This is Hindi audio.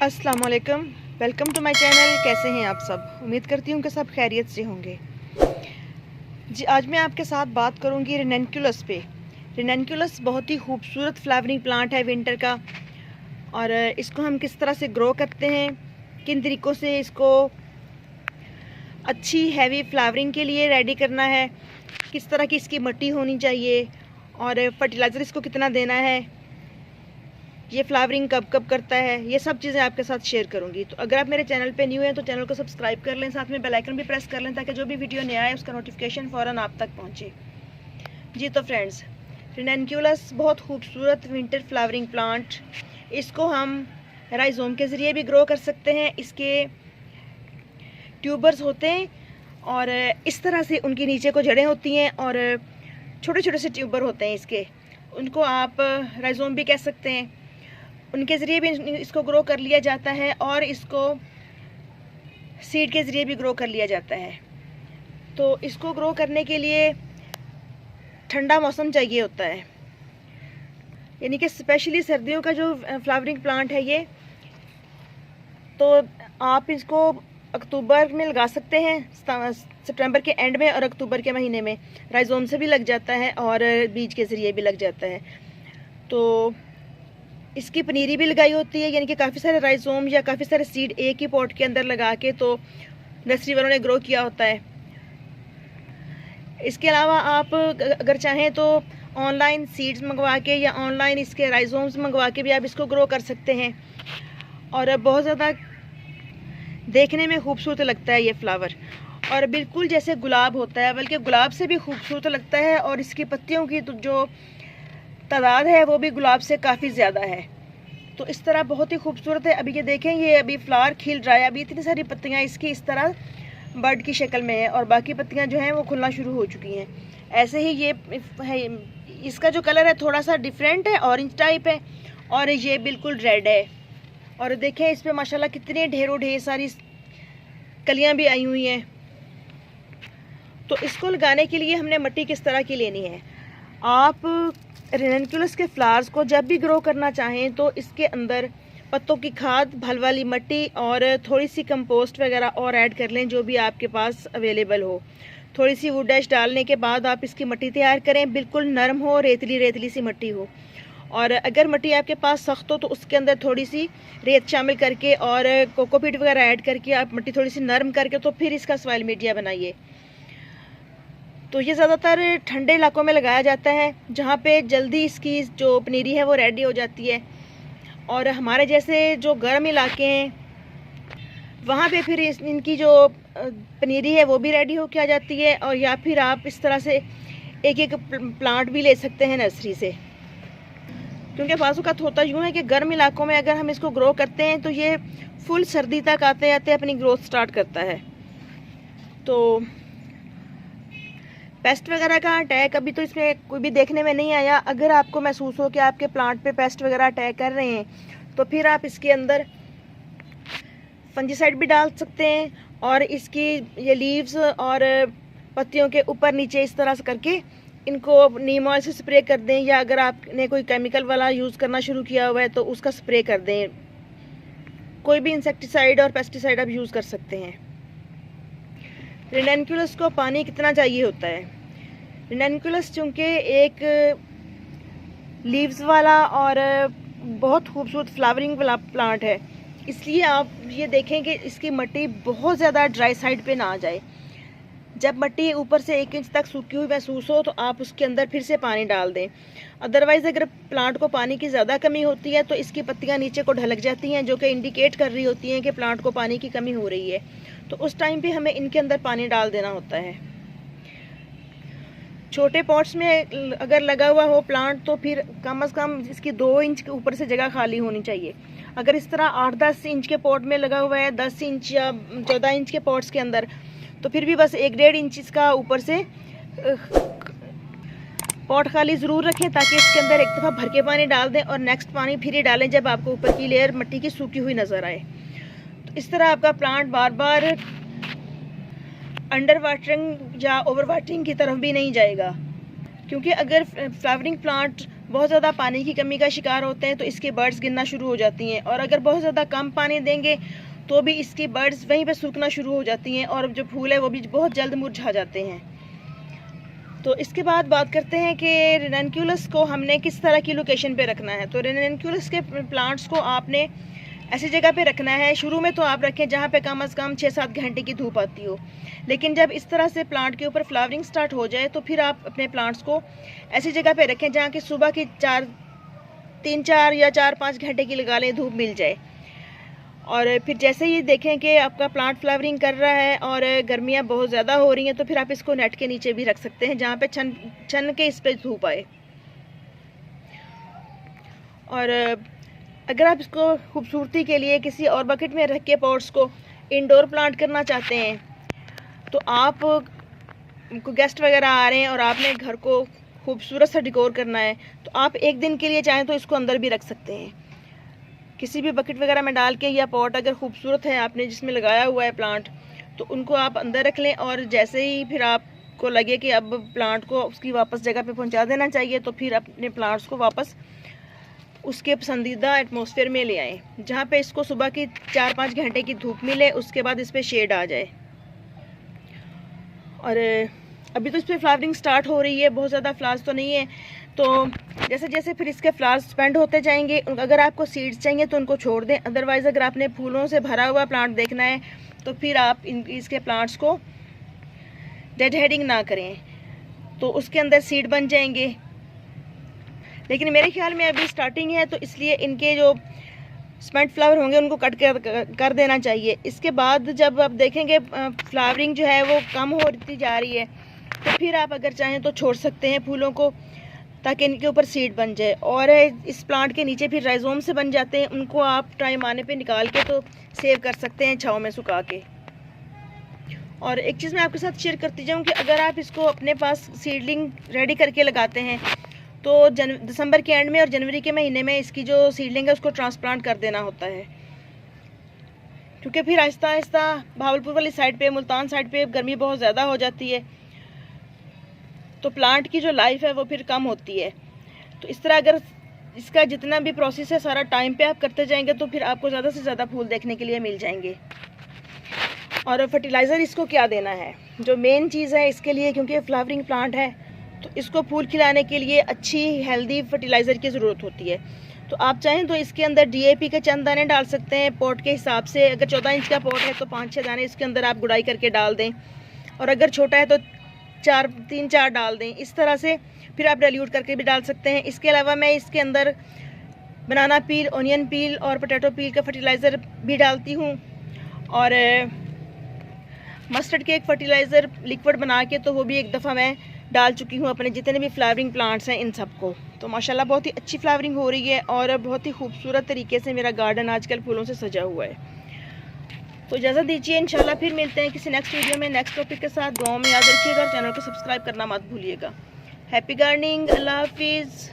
अस्सलाम वालेकुम, वेलकम टू माय चैनल। कैसे हैं आप सब? उम्मीद करती हूँ कि सब खैरियत से होंगे। जी, आज मैं आपके साथ बात करूँगी रेननकुलस पे। रेननकुलस बहुत ही खूबसूरत फ्लावरिंग प्लांट है विंटर का, और इसको हम किस तरह से ग्रो करते हैं, किन तरीक़ों से इसको अच्छी हैवी फ्लावरिंग के लिए रेडी करना है, किस तरह की इसकी मिट्टी होनी चाहिए और फर्टिलाइज़र इसको कितना देना है, ये फ्लावरिंग कब कब करता है, ये सब चीज़ें आपके साथ शेयर करूंगी। तो अगर आप मेरे चैनल पे न्यू हैं तो चैनल को सब्सक्राइब कर लें, साथ में बेल आइकन भी प्रेस कर लें ताकि जो भी वीडियो नया है उसका नोटिफिकेशन फ़ौरन आप तक पहुंचे। जी तो फ्रेंड्स, रेननकुलस बहुत खूबसूरत विंटर फ्लावरिंग प्लांट, इसको हम राइजोम के ज़रिए भी ग्रो कर सकते हैं। इसके ट्यूबर्स होते हैं और इस तरह से उनके नीचे को जड़ें होती हैं और छोटे छोटे से ट्यूबर होते हैं इसके, उनको आप राइजोम भी कह सकते हैं। उनके ज़रिए भी इसको ग्रो कर लिया जाता है और इसको सीड के ज़रिए भी ग्रो कर लिया जाता है। तो इसको ग्रो करने के लिए ठंडा मौसम चाहिए होता है, यानी कि स्पेशली सर्दियों का जो फ्लावरिंग प्लांट है ये, तो आप इसको अक्टूबर में लगा सकते हैं, सितंबर के एंड में और अक्टूबर के महीने में। राइजोम से भी लग जाता है और बीज के ज़रिए भी लग जाता है। तो इसकी पनीरी भी लगाई होती है, यानी कि काफ़ी सारे राइजोम या काफ़ी सारे सीड एक ही पॉट के अंदर लगा के तो नर्सरी वालों ने ग्रो किया होता है। इसके अलावा आप अगर चाहें तो ऑनलाइन सीड्स मंगवा के या ऑनलाइन इसके राइजोम्स मंगवा के भी आप इसको ग्रो कर सकते हैं, और बहुत ज़्यादा देखने में खूबसूरत लगता है ये फ्लावर, और बिल्कुल जैसे गुलाब होता है, बल्कि गुलाब से भी खूबसूरत लगता है। और इसकी पत्तियों की तो जो तादाद है वो भी गुलाब से काफ़ी ज़्यादा है। तो इस तरह बहुत ही खूबसूरत है। अभी ये देखें, ये अभी फ्लावर खिल रहा है, अभी इतनी सारी पत्तियां इसकी इस तरह बर्ड की शक्ल में है और बाकी पत्तियां जो हैं वो खुलना शुरू हो चुकी हैं। ऐसे ही ये है, इसका जो कलर है थोड़ा सा डिफरेंट है, ऑरेंज टाइप है, और ये बिल्कुल रेड है। और देखें इस पर माशाल्लाह कितने ढेरों ढेर सारी कलियाँ भी आई हुई हैं। तो इसको लगाने के लिए हमने मिट्टी किस तरह की लेनी है। आप रेननकुलस के फ्लावर्स को जब भी ग्रो करना चाहें तो इसके अंदर पत्तों की खाद, भल वाली मिट्टी और थोड़ी सी कंपोस्ट वगैरह और ऐड कर लें, जो भी आपके पास अवेलेबल हो। थोड़ी सी वुड डैश डालने के बाद आप इसकी मिट्टी तैयार करें, बिल्कुल नरम हो, रेतली रेतली सी मिट्टी हो। और अगर मिट्टी आपके पास सख्त हो तो उसके अंदर थोड़ी सी रेत शामिल करके और कोकोपीट वगैरह ऐड करके आप मिट्टी थोड़ी सी नरम करके तो फिर इसका सॉइल मीडिया बनाइए। तो ये ज़्यादातर ठंडे इलाकों में लगाया जाता है जहाँ पे जल्दी इसकी जो पनीरी है वो रेडी हो जाती है, और हमारे जैसे जो गर्म इलाके हैं वहाँ पे फिर इनकी जो पनीरी है वो भी रेडी हो के आ जाती है। और या फिर आप इस तरह से एक एक प्लांट भी ले सकते हैं नर्सरी से, क्योंकि बाज़ औक़ात होता यूँ है कि गर्म इलाकों में अगर हम इसको ग्रो करते हैं तो ये फुल सर्दी तक आते आते अपनी ग्रोथ स्टार्ट करता है। तो पेस्ट वगैरह का अटैक अभी तो इसमें कोई भी देखने में नहीं आया। अगर आपको महसूस हो कि आपके प्लांट पे पेस्ट वगैरह अटैक कर रहे हैं तो फिर आप इसके अंदर फंजीसाइड भी डाल सकते हैं, और इसकी ये लीव्स और पत्तियों के ऊपर नीचे इस तरह से करके इनको नीम ऑयल से स्प्रे कर दें, या अगर आपने कोई केमिकल वाला यूज़ करना शुरू किया हुआ है तो उसका स्प्रे कर दें। कोई भी इंसेक्टिसाइड और पेस्टिसाइड आप यूज़ कर सकते हैं। रेननकुलस को पानी कितना चाहिए होता है? रेननकुलस चूँकि एक लीव्स वाला और बहुत खूबसूरत फ्लावरिंग वाला प्लांट है, इसलिए आप ये देखें कि इसकी मिट्टी बहुत ज़्यादा ड्राई साइड पे ना आ जाए। जब मिट्टी ऊपर से 1 इंच तक सूखी हुई महसूस हो तो आप उसके अंदर फिर से पानी डाल दें। अदरवाइज़ अगर प्लांट को पानी की ज़्यादा कमी होती है तो इसकी पत्तियां नीचे को ढलक जाती हैं, जो कि इंडिकेट कर रही होती हैं कि प्लांट को पानी की कमी हो रही है। तो उस टाइम पे हमें इनके अंदर पानी डाल देना होता है। छोटे पॉट्स में अगर लगा हुआ हो प्लांट तो फिर कम से कम इसकी 2 इंच के ऊपर से जगह खाली होनी चाहिए। अगर इस तरह 8-10 इंच के पॉट में लगा हुआ है, 10 इंच या 14 इंच के पॉट्स के अंदर, तो फिर भी बस 1-1.5 इंच इसका ऊपर से पॉट खाली ज़रूर रखें, ताकि इसके अंदर एक दफ़ा भर के पानी डाल दें और नेक्स्ट पानी फिर ही डालें जब आपको ऊपर की लेयर मिट्टी की सूखी हुई नज़र आए। तो इस तरह आपका प्लांट बार बार अंडर वाटरिंग या ओवर वाटरिंग की तरफ भी नहीं जाएगा, क्योंकि अगर फ्लावरिंग प्लांट बहुत ज़्यादा पानी की कमी का शिकार होते हैं तो इसकी बर्ड्स गिरना शुरू हो जाती हैं, और अगर बहुत ज़्यादा कम पानी देंगे तो भी इसकी बर्ड्स वहीं पे सूखना शुरू हो जाती हैं और जो फूल है वो भी बहुत जल्द मुरझा जाते हैं। तो इसके बाद बात करते हैं कि रेननक्यूलस को हमने किस तरह की लोकेशन पे रखना है। तो रेननक्यूलस के प्लांट्स को आपने ऐसी जगह पे रखना है, शुरू में तो आप रखें जहाँ पे कम से कम 6-7 घंटे की धूप आती हो, लेकिन जब इस तरह से प्लांट के ऊपर फ्लावरिंग स्टार्ट हो जाए तो फिर आप अपने प्लांट्स को ऐसी जगह पे रखें जहाँ की सुबह की 3-4 या 4-5 घंटे की लगा लें धूप मिल जाए। और फिर जैसे ही देखें कि आपका प्लांट फ्लावरिंग कर रहा है और गर्मियाँ बहुत ज़्यादा हो रही हैं तो फिर आप इसको नेट के नीचे भी रख सकते हैं जहाँ पे छन के इस पर धूप आए। और अगर आप इसको खूबसूरती के लिए किसी और बकेट में रख के पॉट्स को इंडोर प्लांट करना चाहते हैं, तो आप गेस्ट वगैरह आ रहे हैं और आपने घर को खूबसूरत सा डेकोर करना है, तो आप एक दिन के लिए चाहें तो इसको अंदर भी रख सकते हैं किसी भी बकेट वगैरह में डाल के, या पॉट अगर खूबसूरत है आपने जिसमें लगाया हुआ है प्लांट तो उनको आप अंदर रख लें। और जैसे ही फिर आपको लगे कि अब प्लांट को उसकी वापस जगह पे पहुंचा देना चाहिए तो फिर अपने प्लांट्स को वापस उसके पसंदीदा एटमॉस्फेयर में ले आएँ जहाँ पे इसको सुबह की 4-5 घंटे की धूप मिले, उसके बाद इस पर शेड आ जाए। और अभी तो इस पर फ्लावरिंग स्टार्ट हो रही है, बहुत ज़्यादा फ्लावर्स तो नहीं है, तो जैसे जैसे फिर इसके फ्लावर्स स्पेंड होते जाएंगे, अगर आपको सीड्स चाहिए तो उनको छोड़ दें, अदरवाइज़ अगर आपने फूलों से भरा हुआ प्लांट देखना है तो फिर आप इसके प्लांट्स को डेड हेडिंग ना करें, तो उसके अंदर सीड बन जाएंगे। लेकिन मेरे ख्याल में अभी स्टार्टिंग है तो इसलिए इनके जो स्पेंट फ्लावर होंगे उनको कट कर देना चाहिए। इसके बाद जब आप देखेंगे फ्लावरिंग जो है वो कम होती जा रही है तो फिर आप अगर चाहें तो छोड़ सकते हैं फूलों को, ताकि इनके ऊपर सीड बन जाए। और इस प्लांट के नीचे फिर राइजोम से बन जाते हैं, उनको आप टाइम आने पे निकाल के तो सेव कर सकते हैं छाँव में सुखा के। और एक चीज़ मैं आपके साथ शेयर करती जाऊँ कि अगर आप इसको अपने पास सीडलिंग रेडी करके लगाते हैं तो दिसंबर के एंड में और जनवरी के महीने में इसकी जो सीडलिंग है उसको ट्रांसप्लांट कर देना होता है, क्योंकि फिर आहिस्ता आहिस्ता भावलपुर वाली साइड पे, मुल्तान साइड पे गर्मी बहुत ज़्यादा हो जाती है तो प्लांट की जो लाइफ है वो फिर कम होती है। तो इस तरह अगर इसका जितना भी प्रोसेस है सारा टाइम पे आप करते जाएंगे तो फिर आपको ज़्यादा से ज़्यादा फूल देखने के लिए मिल जाएंगे। और फर्टिलाइज़र इसको क्या देना है, जो मेन चीज़ है इसके लिए, क्योंकि फ्लावरिंग प्लांट है तो इसको फूल खिलाने के लिए अच्छी हेल्दी फर्टिलाइज़र की ज़रूरत होती है। तो आप चाहें तो इसके अंदर DAP के चंद दाने डाल सकते हैं पॉट के हिसाब से। अगर 14 इंच का पॉट है तो 5-6 दाने इसके अंदर आप गुड़ाई करके डाल दें, और अगर छोटा है तो 3-4 डाल दें। इस तरह से फिर आप डाइल्यूट करके भी डाल सकते हैं। इसके अलावा मैं इसके अंदर बनाना पील, ऑनियन पील और पोटैटो पील का फर्टिलाइज़र भी डालती हूँ, और मस्टर्ड केक फर्टिलाइज़र लिक्विड बना के तो वो भी एक दफ़ा मैं डाल चुकी हूँ अपने जितने भी फ्लावरिंग प्लांट्स हैं इन सबको। तो माशाल्लाह बहुत ही अच्छी फ्लावरिंग हो रही है और बहुत ही खूबसूरत तरीके से मेरा गार्डन आजकल फूलों से सजा हुआ है। तो इजाज़त दीजिए, इंशाल्लाह फिर मिलते हैं किसी नेक्स्ट वीडियो में नेक्स्ट टॉपिक के साथ। दुआओं में याद रखिएगा और चैनल को सब्सक्राइब करना मत भूलिएगा। हैप्पी गार्डनिंग, अल्लाह हाफिज़।